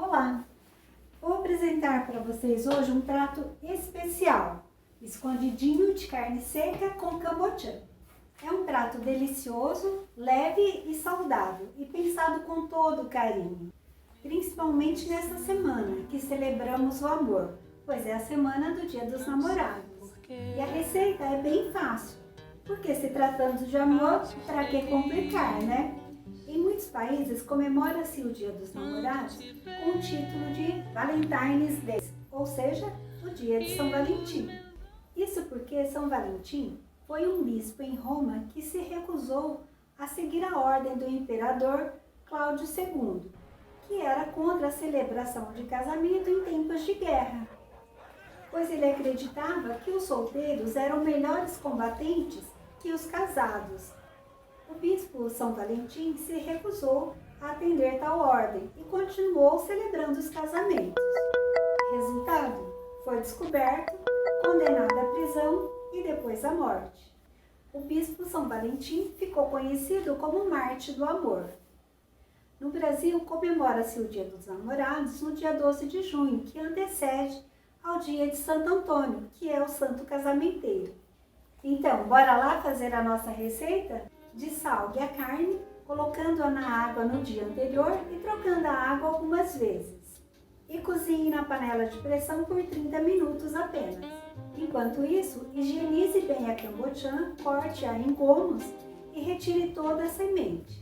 Olá! Vou apresentar para vocês hoje um prato especial, escondidinho de carne seca com cambotiã. É um prato delicioso, leve e saudável e pensado com todo carinho, principalmente nessa semana que celebramos o amor, pois é a semana do Dia dos Namorados. E a receita é bem fácil, porque se tratando de amor, para que complicar, né? Em muitos países comemora-se o Dia dos Namorados com o título de Valentine's Day, ou seja, o Dia de São Valentim. Isso porque São Valentim foi um bispo em Roma que se recusou a seguir a ordem do imperador Cláudio II, que era contra a celebração de casamento em tempos de guerra, pois ele acreditava que os solteiros eram melhores combatentes que os casados. O bispo São Valentim se recusou a atender tal ordem e continuou celebrando os casamentos. Resultado, foi descoberto, condenado à prisão e depois à morte. O bispo São Valentim ficou conhecido como Mártir do Amor. No Brasil, comemora-se o Dia dos Namorados no dia 12 de junho, que antecede ao dia de Santo Antônio, que é o santo casamenteiro. Então, bora lá fazer a nossa receita? Dessalgue a carne, colocando-a na água no dia anterior e trocando a água algumas vezes. E cozinhe na panela de pressão por 30 minutos apenas. Enquanto isso, higienize bem a cambotiã, corte-a em gomos e retire toda a semente.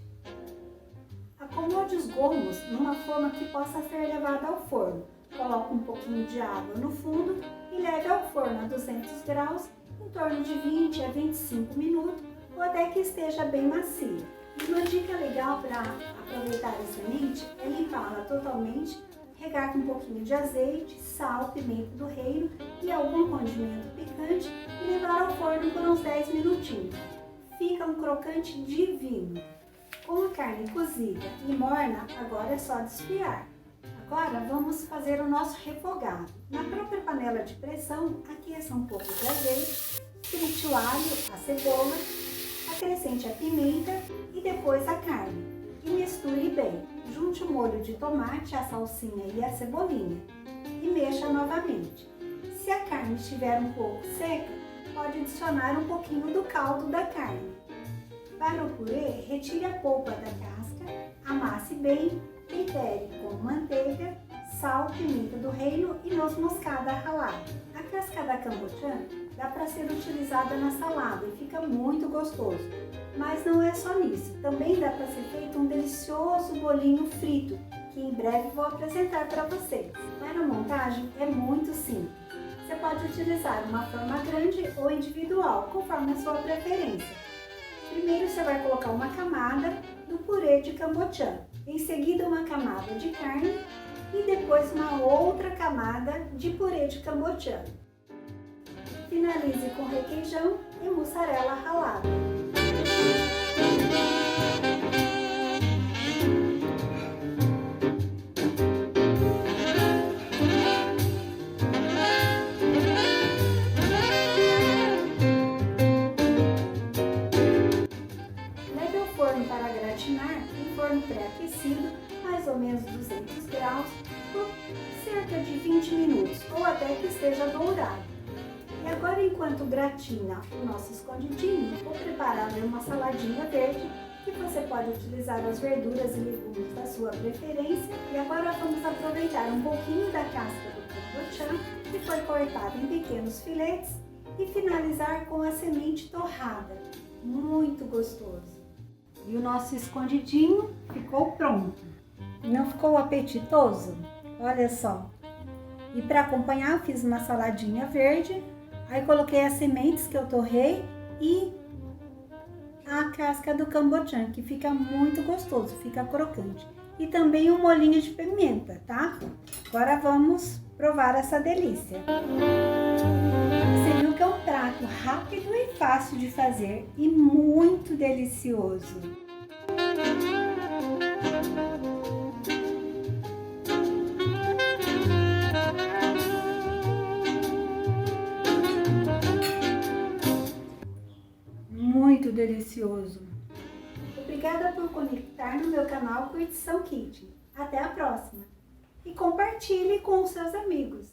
Acomode os gomos numa forma que possa ser levada ao forno. Coloque um pouquinho de água no fundo e leve ao forno a 200 graus em torno de 20 a 25 minutos ou até que esteja bem macia. E uma dica legal para aproveitar a semente é limpá-la totalmente, regar com um pouquinho de azeite, sal, pimenta do reino e algum condimento picante e levar ao forno por uns 10 minutinhos. Fica um crocante divino. Com a carne cozida e morna, agora é só desfiar. Agora vamos fazer o nosso refogado. Na própria panela de pressão, aqueça um pouco de azeite, frite o alho, a cebola, acrescente a pimenta e depois a carne e misture bem. Junte o molho de tomate, a salsinha e a cebolinha e mexa novamente. Se a carne estiver um pouco seca, pode adicionar um pouquinho do caldo da carne. Para o purê, retire a polpa da casca, amasse bem, tempere com manteiga, sal, pimenta do reino e noz moscada ralada. A casca da cambotiã dá para ser utilizada na salada e fica muito gostoso. Mas não é só nisso, também dá para ser feito um delicioso bolinho frito, que em breve vou apresentar para vocês. Para a montagem é muito simples. Você pode utilizar uma forma grande ou individual, conforme a sua preferência. Primeiro você vai colocar uma camada do purê de cambotiã, em seguida uma camada de carne e depois uma outra camada de purê de cambotiã. Finalize com requeijão e mussarela ralada. Leve ao forno para gratinar em forno pré-aquecido, mais ou menos 200 graus, por cerca de 20 minutos ou até que esteja dourado. E agora, enquanto gratina o nosso escondidinho, vou preparar uma saladinha verde, que você pode utilizar as verduras e legumes da sua preferência. E agora vamos aproveitar um pouquinho da casca do cambotiã, que foi cortada em pequenos filetes, e finalizar com a semente torrada. Muito gostoso! E o nosso escondidinho ficou pronto. Não ficou apetitoso? Olha só! E para acompanhar, eu fiz uma saladinha verde. Aí coloquei as sementes que eu torrei e a casca do cambotiã, que fica muito gostoso, fica crocante. E também um molhinho de pimenta, tá? Agora vamos provar essa delícia. Você viu que é um prato rápido e fácil de fazer e muito delicioso. Muito delicioso. Obrigada por conectar no meu canal Curtição Kitchen. Até a próxima! e compartilhe com os seus amigos.